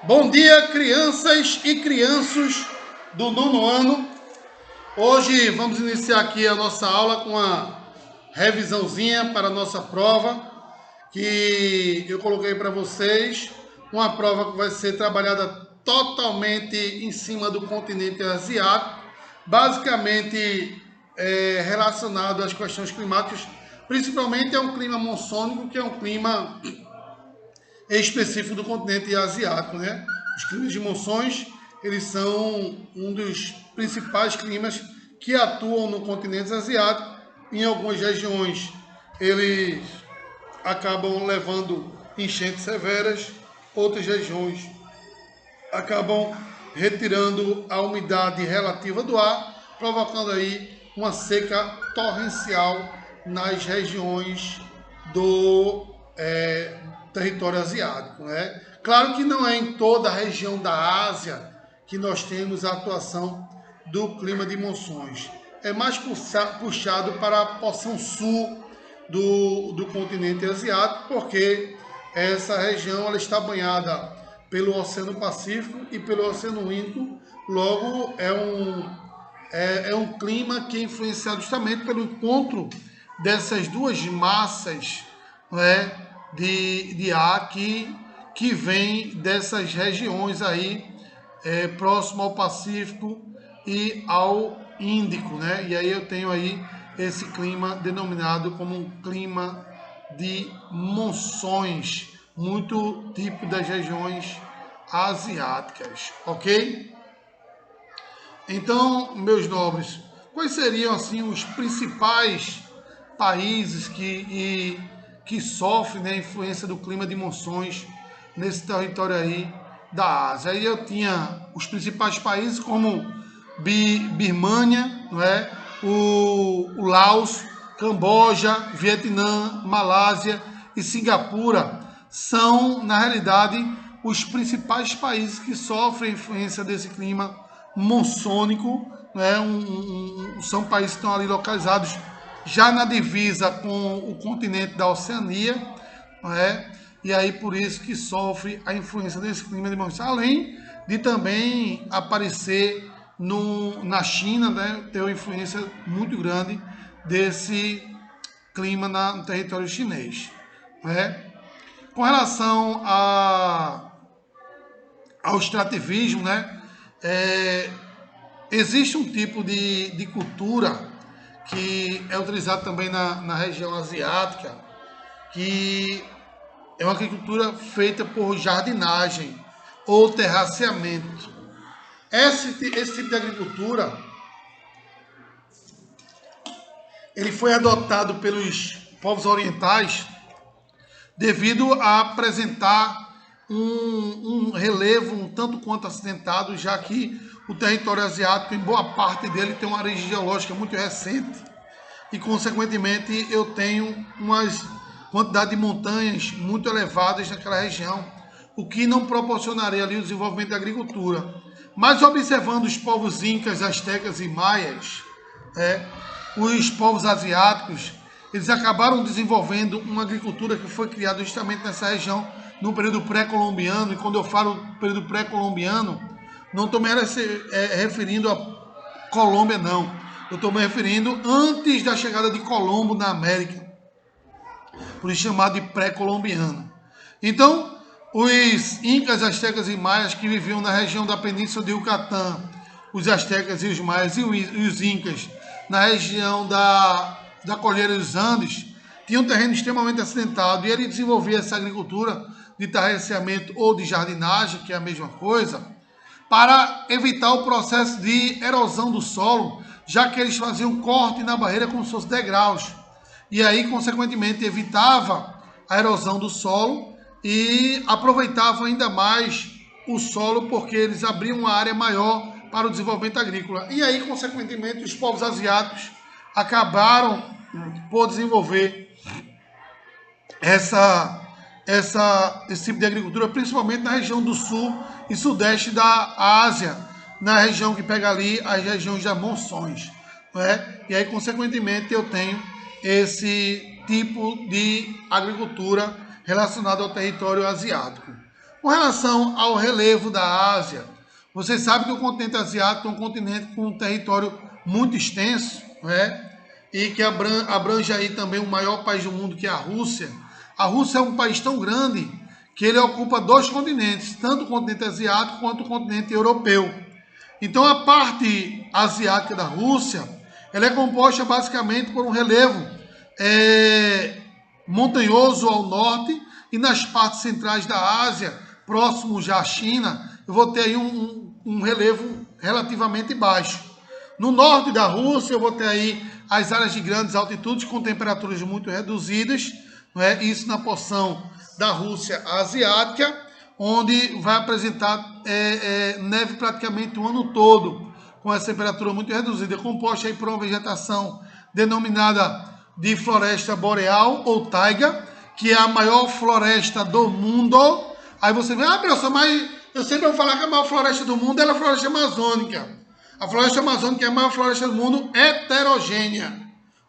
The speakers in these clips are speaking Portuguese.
Bom dia, crianças e crianços do nono ano. Hoje vamos iniciar aqui a nossa aula com uma revisãozinha para a nossa prova, que eu coloquei para vocês. Uma prova que vai ser trabalhada totalmente em cima do continente asiático, basicamente relacionado às questões climáticas, principalmente é um clima monsônico, que é um clima específico do continente asiático, né? Os climas de monções, eles são um dos principais climas que atuam no continente asiático. Em algumas regiões, eles acabam levando enchentes severas, outras regiões acabam retirando a umidade relativa do ar, provocando aí uma seca torrencial nas regiões do território asiático, né? Claro que não é em toda a região da Ásia que nós temos a atuação do clima de monções. É mais puxado para a porção sul do continente asiático, porque essa região ela está banhada pelo Oceano Pacífico e pelo Oceano Índico. Logo, é um clima que é influenciado justamente pelo encontro dessas duas massas, né, de ar que vem dessas regiões aí próximo ao Pacífico e ao Índico, né? E aí eu tenho aí esse clima denominado como um clima de monções, muito típico das regiões asiáticas, ok? Então, meus nobres, quais seriam assim os principais países que sofrem, né, a influência do clima de monções nesse território aí da Ásia? Aí eu tinha os principais países como Birmânia, não é? o Laos, Camboja, Vietnã, Malásia e Singapura são, na realidade, os principais países que sofrem a influência desse clima monçônico, né? São países que estão ali localizados já na divisa com o continente da Oceania, né? E aí por isso que sofre a influência desse clima de monções, além de também aparecer na China, né? Ter uma influência muito grande desse clima no território chinês, né? Com relação ao extrativismo, né? Existe um tipo de cultura que é utilizado também na região asiática, que é uma agricultura feita por jardinagem ou terraceamento. Esse tipo de agricultura ele foi adotado pelos povos orientais devido a apresentar um relevo um tanto quanto acidentado, já que o território asiático, em boa parte dele, tem uma origem geológica muito recente e, consequentemente, eu tenho uma quantidade de montanhas muito elevadas naquela região, o que não proporcionaria ali o desenvolvimento da agricultura. Mas observando os povos incas, astecas e maias, os povos asiáticos, eles acabaram desenvolvendo uma agricultura que foi criada justamente nessa região no período pré-colombiano. E quando eu falo período pré-colombiano, não estou me referindo a Colômbia, não. Eu estou me referindo antes da chegada de Colombo na América, por isso chamado de pré-colombiano. Então, os incas, astecas e maias que viviam na região da península de Yucatán, os astecas e os maias e os incas na região da Cordilheira dos Andes, tinham um terreno extremamente acidentado, e ele desenvolvia essa agricultura de terraceamento ou de jardinagem, que é a mesma coisa, para evitar o processo de erosão do solo, já que eles faziam corte na barreira como se fosse degraus. E aí, consequentemente, evitava a erosão do solo e aproveitava ainda mais o solo, porque eles abriam uma área maior para o desenvolvimento agrícola. E aí, consequentemente, os povos asiáticos acabaram por desenvolver esse tipo de agricultura, principalmente na região do sul e sudeste da Ásia, na região que pega ali as regiões das monções, né? E aí, consequentemente, eu tenho esse tipo de agricultura relacionada ao território asiático. Com relação ao relevo da Ásia, vocês sabem que o continente asiático é um continente com um território muito extenso, né? E que abrange aí também o maior país do mundo, que é a Rússia. A Rússia é um país tão grande que ele ocupa 2 continentes, tanto o continente asiático quanto o continente europeu. Então a parte asiática da Rússia, ela é composta basicamente por um relevo montanhoso ao norte, e nas partes centrais da Ásia, próximo já à China, eu vou ter aí um relevo relativamente baixo. No norte da Rússia, eu vou ter aí as áreas de grandes altitudes com temperaturas muito reduzidas, não é? Isso na porção da Rússia asiática, onde vai apresentar neve praticamente o ano todo, com essa temperatura muito reduzida, composta aí por uma vegetação denominada de floresta boreal ou taiga, que é a maior floresta do mundo. Aí você vê, professor, mas eu sempre vou falar que a maior floresta do mundo é a floresta amazônica. A floresta amazônica é a maior floresta do mundo heterogênea,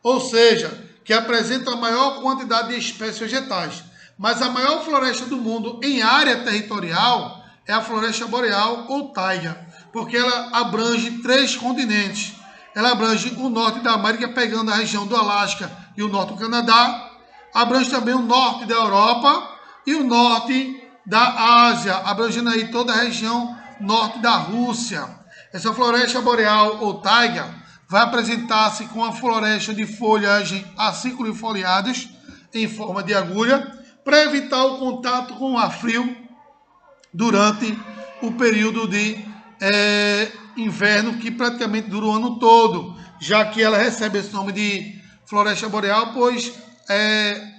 ou seja, que apresenta a maior quantidade de espécies vegetais. Mas a maior floresta do mundo em área territorial é a floresta boreal ou taiga, porque ela abrange 3 continentes. Ela abrange o norte da América, pegando a região do Alasca e o norte do Canadá. Abrange também o norte da Europa e o norte da Ásia, abrangendo aí toda a região norte da Rússia. Essa floresta boreal ou taiga vai apresentar-se com a floresta de folhagem aciculifoliadas em forma de agulha, para evitar o contato com o ar frio durante o período de inverno, que praticamente dura o ano todo, já que ela recebe esse nome de floresta boreal, pois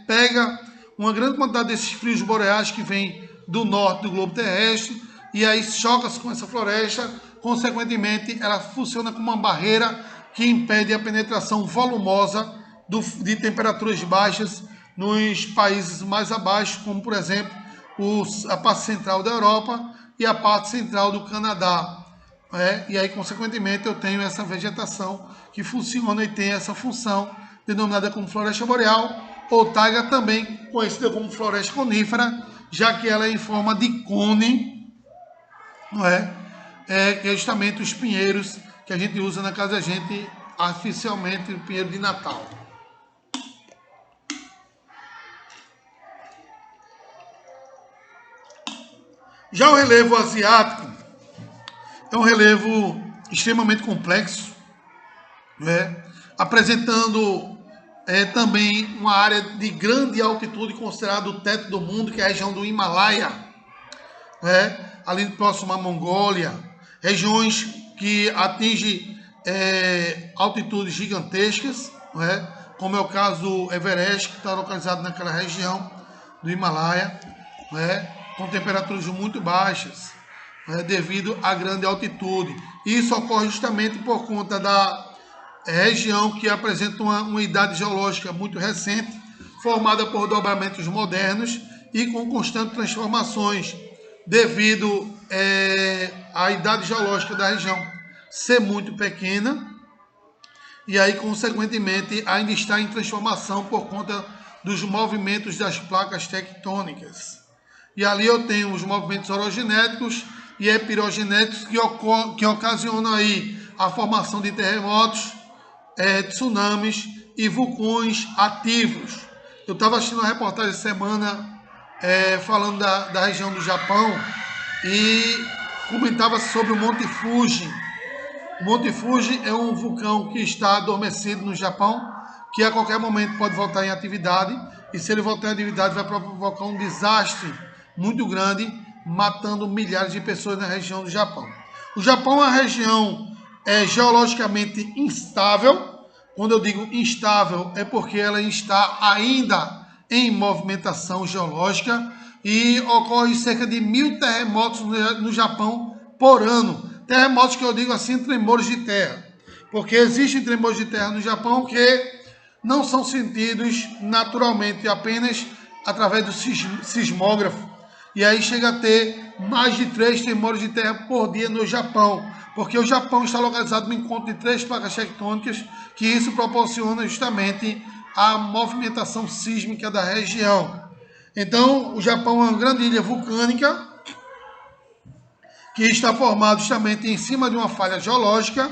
pega uma grande quantidade desses frios boreais que vem do norte do globo terrestre, e aí choca-se com essa floresta. Consequentemente, ela funciona como uma barreira que impede a penetração volumosa de temperaturas baixas nos países mais abaixo, como por exemplo a parte central da Europa e a parte central do Canadá. E aí, consequentemente, eu tenho essa vegetação que funciona e tem essa função, denominada como floresta boreal, ou taiga, também conhecida como floresta conífera, já que ela é em forma de cone, não é? Que é justamente os pinheiros que a gente usa na casa da gente, artificialmente, o pinheiro de Natal. Já o relevo asiático é um relevo extremamente complexo, né? Apresentando também uma área de grande altitude, considerado o teto do mundo, que é a região do Himalaia, ali próximo à Mongólia, regiões que atingem altitudes gigantescas, como é o caso do Everest, que está localizado naquela região do Himalaia, com temperaturas muito baixas, devido à grande altitude. Isso ocorre justamente por conta da região que apresenta uma idade geológica muito recente, formada por dobramentos modernos e com constantes transformações, devido à idade geológica da região ser muito pequena, e aí, consequentemente, ainda está em transformação por conta dos movimentos das placas tectônicas. E ali eu tenho os movimentos orogenéticos e epirogenéticos que ocasionam aí a formação de terremotos, tsunamis e vulcões ativos. Eu estava assistindo uma reportagem essa semana falando da região do Japão, e comentava sobre o Monte Fuji. O Monte Fuji é um vulcão que está adormecido no Japão, que a qualquer momento pode voltar em atividade, e se ele voltar em atividade vai provocar um desastre muito grande, matando milhares de pessoas na região do Japão. O Japão é uma região geologicamente instável. Quando eu digo instável, é porque ela está ainda em movimentação geológica, e ocorre cerca de 1000 terremotos no Japão por ano. Terremotos que eu digo assim, tremores de terra, porque existem tremores de terra no Japão que não são sentidos naturalmente, apenas através do sismógrafo. E aí chega a ter mais de 3 tremores de terra por dia no Japão, porque o Japão está localizado no encontro de 3 placas tectônicas, que isso proporciona justamente a movimentação sísmica da região. Então, o Japão é uma grande ilha vulcânica, que está formado justamente em cima de uma falha geológica,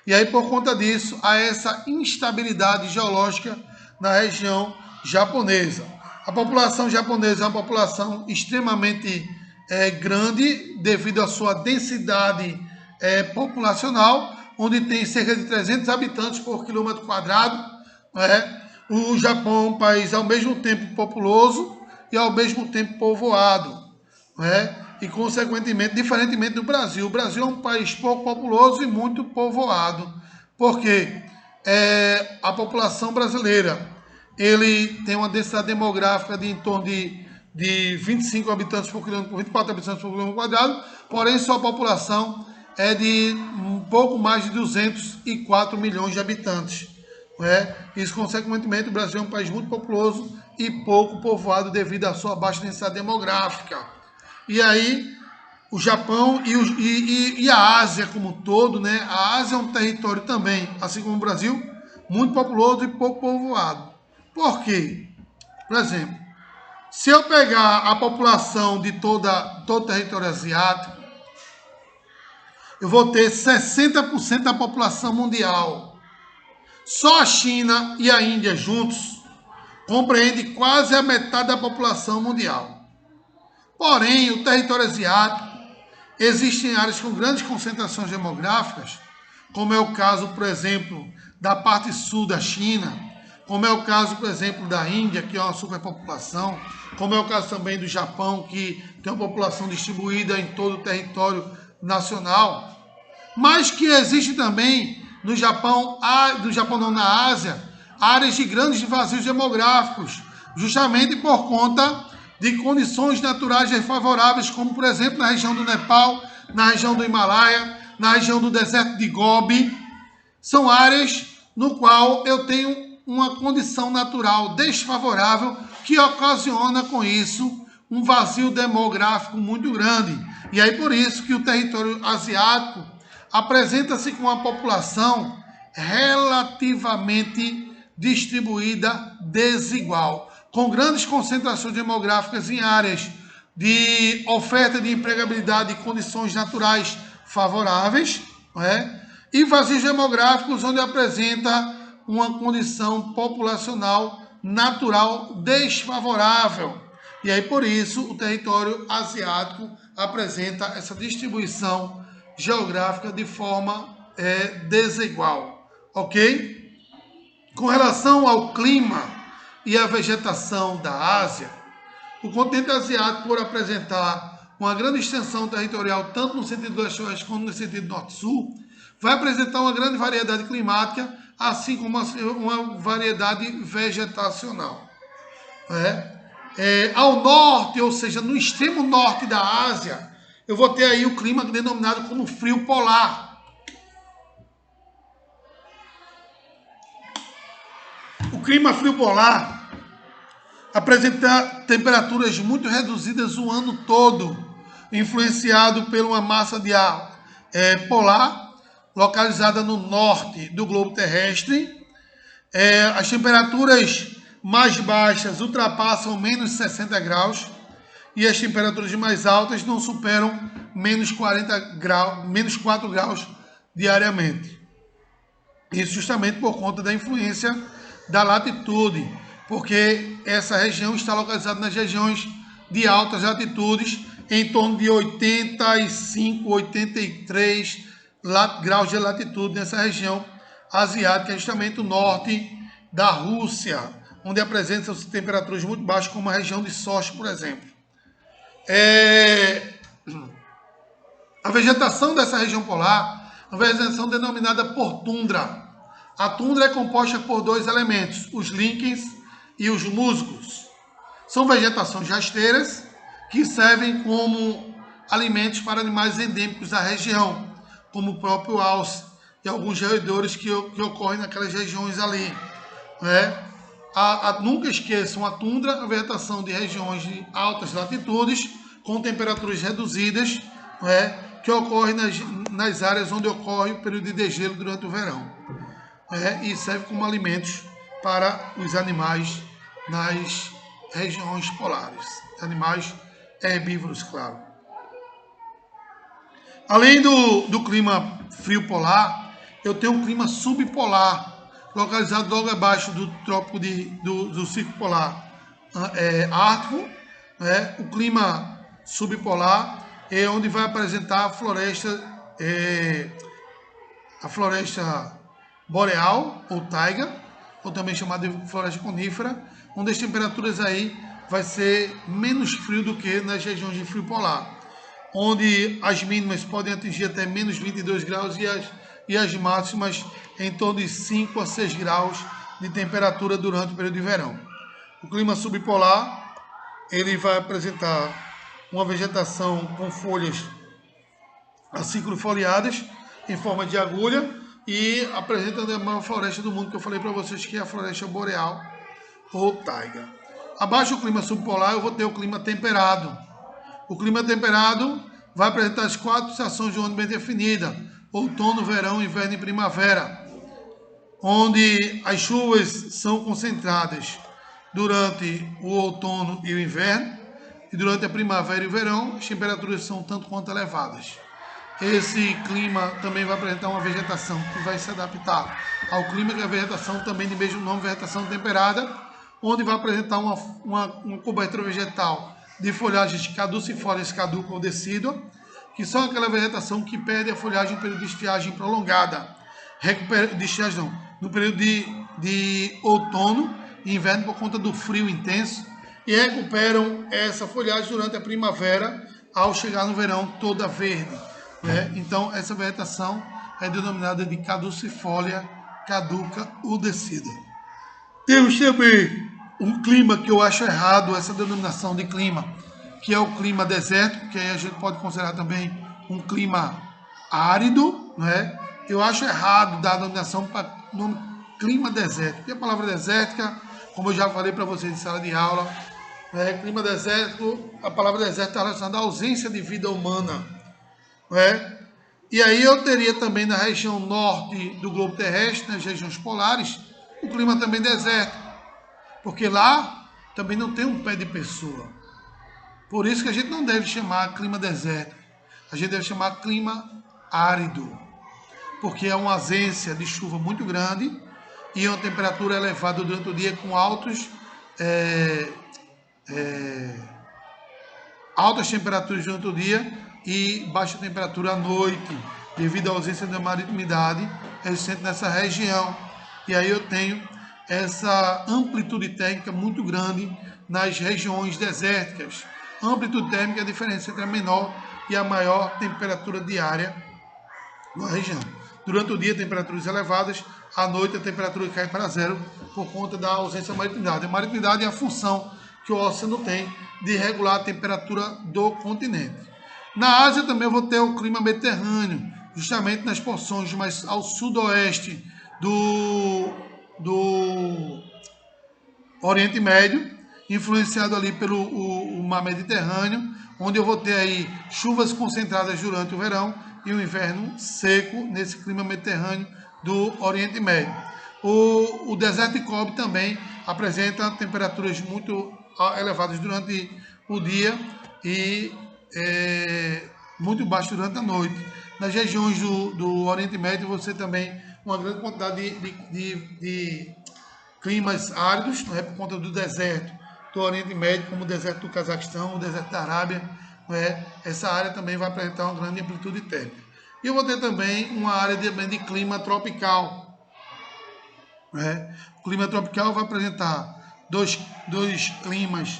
e aí por conta disso há essa instabilidade geológica na região japonesa. A população japonesa é uma população extremamente grande devido à sua densidade populacional, onde tem cerca de 300 habitantes por quilômetro quadrado. O Japão é um país ao mesmo tempo populoso e ao mesmo tempo povoado, e consequentemente, diferentemente do Brasil. O Brasil é um país pouco populoso e muito povoado, porque a população brasileira ele tem uma densidade demográfica de em torno de 25 habitantes por quilômetro, por 24 habitantes por quilômetro quadrado, porém sua população é de um pouco mais de 204 milhões de habitantes. Isso, consequentemente, o Brasil é um país muito populoso e pouco povoado devido à sua baixa densidade demográfica. E aí, o Japão e a Ásia como um todo, a Ásia é um território também, assim como o Brasil, muito populoso e pouco povoado. Por quê? Por exemplo, se eu pegar a população de todo o território asiático, eu vou ter 60% da população mundial. Só a China e a Índia juntos compreendem quase a metade da população mundial. Porém, o território asiático, existem áreas com grandes concentrações demográficas, como é o caso, por exemplo, da parte sul da China, como é o caso, por exemplo, da Índia, que é uma superpopulação, como é o caso também do Japão, que tem uma população distribuída em todo o território nacional, mas que existe também no Japão, na Ásia, áreas de grandes vazios demográficos, justamente por conta de condições naturais desfavoráveis, como por exemplo na região do Nepal, na região do Himalaia, na região do deserto de Gobi. São áreas no qual eu tenho uma condição natural desfavorável que ocasiona com isso um vazio demográfico muito grande. E aí por isso que o território asiático apresenta-se com uma população relativamente distribuída desigual, com grandes concentrações demográficas em áreas de oferta de empregabilidade e condições naturais favoráveis, e vazios demográficos onde apresenta uma condição populacional natural desfavorável. E aí, por isso, o território asiático apresenta essa distribuição geográfica de forma desigual, ok? Com relação ao clima e à vegetação da Ásia, o continente asiático, por apresentar uma grande extensão territorial, tanto no sentido leste-oeste como no sentido norte-sul, vai apresentar uma grande variedade climática, assim como uma variedade vegetacional. Ao norte, ou seja, no extremo norte da Ásia, eu vou ter aí o clima denominado como frio polar. O clima frio polar apresenta temperaturas muito reduzidas o ano todo, influenciado por uma massa de ar polar, localizada no norte do globo terrestre. As temperaturas mais baixas ultrapassam menos 60 graus e as temperaturas mais altas não superam menos 40 graus, menos 4 graus diariamente. Isso justamente por conta da influência da latitude, porque essa região está localizada nas regiões de altas latitudes, em torno de 85, 83 graus de latitude nessa região asiática, justamente o norte da Rússia, onde apresentam temperaturas muito baixas, como a região de Sochi, por exemplo. A vegetação dessa região polar é uma vegetação denominada por tundra. A tundra é composta por dois elementos, os líquens e os musgos. São vegetações rasteiras que servem como alimentos para animais endêmicos da região, como o próprio alce e alguns roedores que ocorrem naquelas regiões ali. Nunca esqueçam a tundra, a vegetação de regiões de altas latitudes, com temperaturas reduzidas, que ocorre nas áreas onde ocorre o período de degelo durante o verão. E serve como alimentos para os animais nas regiões polares. Animais herbívoros, claro. Além do clima frio polar, eu tenho um clima subpolar, localizado logo abaixo do trópico do Círculo Polar Ártico. Né? O clima subpolar é onde vai apresentar a floresta boreal ou taiga, ou também chamada de floresta conífera, onde as temperaturas aí vai ser menos frio do que nas regiões de frio polar, onde as mínimas podem atingir até menos 22 graus e as máximas em torno de 5 a 6 graus de temperatura durante o período de verão. O clima subpolar, ele vai apresentar uma vegetação com folhas aciclofoliadas em forma de agulha e apresenta a maior floresta do mundo que eu falei para vocês, que é a floresta boreal ou taiga. Abaixo do clima subpolar eu vou ter o clima temperado. O clima temperado vai apresentar as 4 estações de um ano bem definidas: outono, verão, inverno e primavera, onde as chuvas são concentradas durante o outono e o inverno, e durante a primavera e o verão as temperaturas são tanto quanto elevadas. Esse clima também vai apresentar uma vegetação que vai se adaptar ao clima, que é a vegetação também de mesmo nome, vegetação temperada, onde vai apresentar uma cobertura vegetal de folhagens caducifólias, caduca ou decídua, que são aquela vegetação que perde a folhagem no período de estiagem prolongada, no período de outono e inverno por conta do frio intenso, e recuperam essa folhagem durante a primavera, ao chegar no verão toda verde. Né? Então essa vegetação é denominada de caducifólia, caduca ou decídua. Temos também um clima que eu acho errado, essa denominação de clima, que é o clima desértico, que aí a gente pode considerar também um clima árido, né? Eu acho errado dar a denominação para nome clima desértico, porque a palavra desértica, como eu já falei para vocês em sala de aula, clima desértico, a palavra deserto está relacionada à ausência de vida humana, né? E aí eu teria também na região norte do globo terrestre, nas regiões polares, o clima também desértico, porque lá também não tem um pé de pessoa. Por isso que a gente não deve chamar clima desértico, a gente deve chamar clima árido, porque é uma ausência de chuva muito grande e uma temperatura elevada durante o dia com altas temperaturas durante o dia e baixa temperatura à noite, devido à ausência da maritimidade existente nessa região. E aí eu tenho essa amplitude térmica muito grande nas regiões desérticas. A amplitude térmica é a diferença entre a menor e a maior temperatura diária na região. Durante o dia, temperaturas elevadas, à noite a temperatura cai para zero por conta da ausência da maritimidade. A maritimidade é a função que o oceano tem de regular a temperatura do continente. Na Ásia também eu vou ter o clima mediterrâneo, justamente nas porções mais ao sudoeste do Oriente Médio, influenciado ali pelo o mar Mediterrâneo, onde eu vou ter aí chuvas concentradas durante o verão e o inverno seco nesse clima mediterrâneo do Oriente Médio. O deserto de Gobi também apresenta temperaturas muito elevadas durante o dia e muito baixas durante a noite. Nas regiões do Oriente Médio você também uma grande quantidade de climas áridos, não é, por conta do deserto do Oriente Médio, como o deserto do Cazaquistão, o deserto da Arábia, não é? Essa área também vai apresentar uma grande amplitude térmica. E eu vou ter também uma área de clima tropical. Não é? O clima tropical vai apresentar dois climas,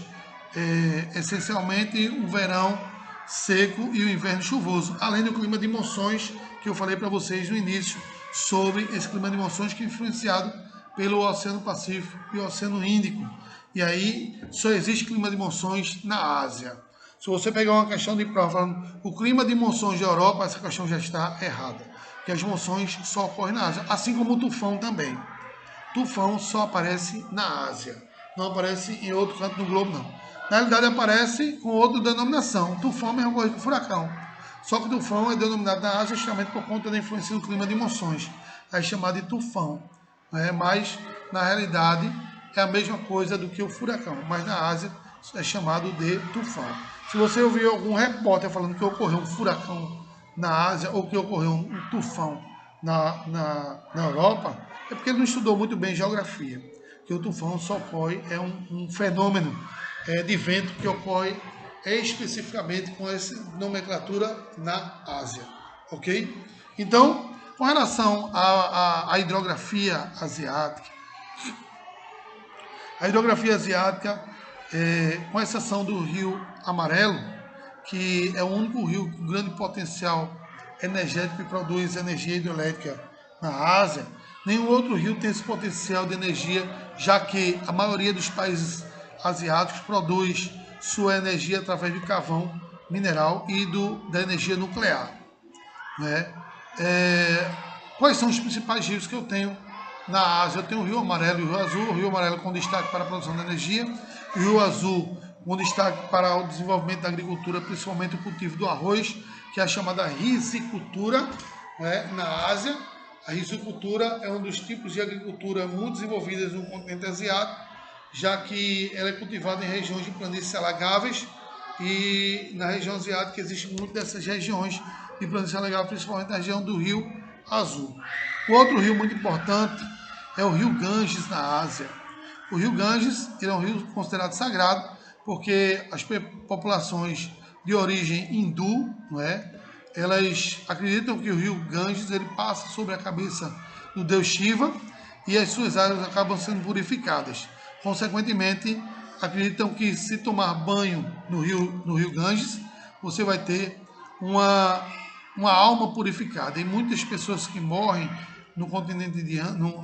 essencialmente um verão seco e o inverno chuvoso, além do clima de monções que eu falei para vocês no início, sobre esse clima de monções que é influenciado pelo Oceano Pacífico e o Oceano Índico. E aí só existe clima de monções na Ásia. Se você pegar uma questão de prova falando o clima de monções da Europa, essa questão já está errada. Porque as monções só ocorrem na Ásia, assim como o tufão também. Tufão só aparece na Ásia, não aparece em outro canto do globo, não. Na realidade aparece com outra denominação. Tufão é a mesma coisa que furacão. Só que o tufão é denominado na Ásia justamente por conta da influência do clima de monções. É chamado de tufão. Mas, na realidade, é a mesma coisa do que o furacão. Mas na Ásia é chamado de tufão. Se você ouvir algum repórter falando que ocorreu um furacão na Ásia ou que ocorreu um tufão na Europa, é porque ele não estudou muito bem geografia. Que o tufão só ocorre, é um fenômeno de vento que ocorre especificamente com essa nomenclatura na Ásia, ok? Então, com relação à hidrografia asiática, com exceção do Rio Amarelo, que é o único rio com grande potencial energético e produz energia hidrelétrica na Ásia, nenhum outro rio tem esse potencial de energia, já que a maioria dos países asiáticos produz sua energia através de carvão mineral e da energia nuclear, né? Quais são os principais rios que eu tenho na Ásia? Eu tenho o Rio Amarelo e o Rio Azul. O Rio Amarelo com destaque para a produção de energia, e o Rio Azul com destaque para o desenvolvimento da agricultura, principalmente o cultivo do arroz, que é a chamada risicultura, né, na Ásia. A risicultura é um dos tipos de agricultura muito desenvolvidas no continente asiático, já que ela é cultivada em regiões de planícies alagáveis, e na região asiática existem muitas dessas regiões de planícies alagáveis, principalmente na região do Rio Azul. O outro rio muito importante é o Rio Ganges, na Ásia. O Rio Ganges ele é um rio considerado sagrado, porque as populações de origem hindu, não é? Elas acreditam que o Rio Ganges ele passa sobre a cabeça do deus Shiva e as suas águas acabam sendo purificadas. Consequentemente, acreditam que se tomar banho no Rio Ganges, você vai ter uma alma purificada. E muitas pessoas que morrem no continente indiano,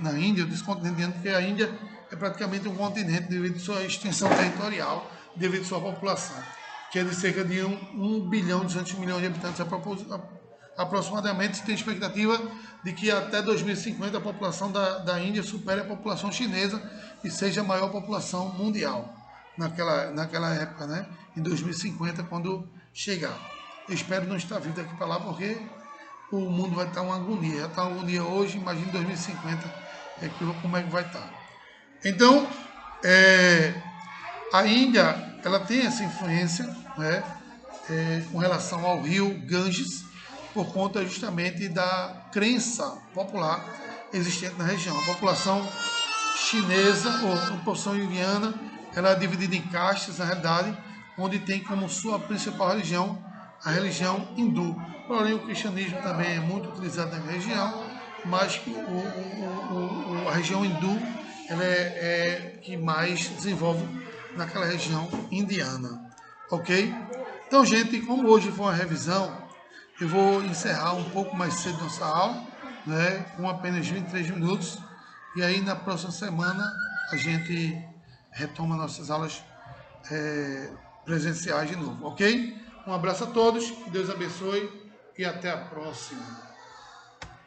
na Índia, eu disse continente indiano porque a Índia é praticamente um continente devido à sua extensão territorial, devido à sua população, que é de cerca de 1 bilhão e 200 milhões de habitantes aproximadamente. Se tem expectativa de que até 2050 a população da Índia supere a população chinesa e seja a maior população mundial naquela época, né? Em 2050, quando chegar. Eu espero não estar vindo aqui para lá, porque o mundo vai estar uma agonia. Já está uma agonia hoje, imagine 2050 como é que vai estar. Então, a Índia ela tem essa influência, né, com relação ao rio Ganges, por conta justamente da crença popular existente na região. A população chinesa, ou a população indiana, ela é dividida em castas, na realidade, onde tem como sua principal religião a religião hindu. Porém, o cristianismo também é muito utilizado na região, mas a região hindu ela é que mais desenvolve naquela região indiana, ok? Então, gente, como hoje foi uma revisão, eu vou encerrar um pouco mais cedo nossa aula, né, com apenas 23 minutos, e aí na próxima semana a gente retoma nossas aulas presenciais de novo, ok? Um abraço a todos, que Deus abençoe e até a próxima.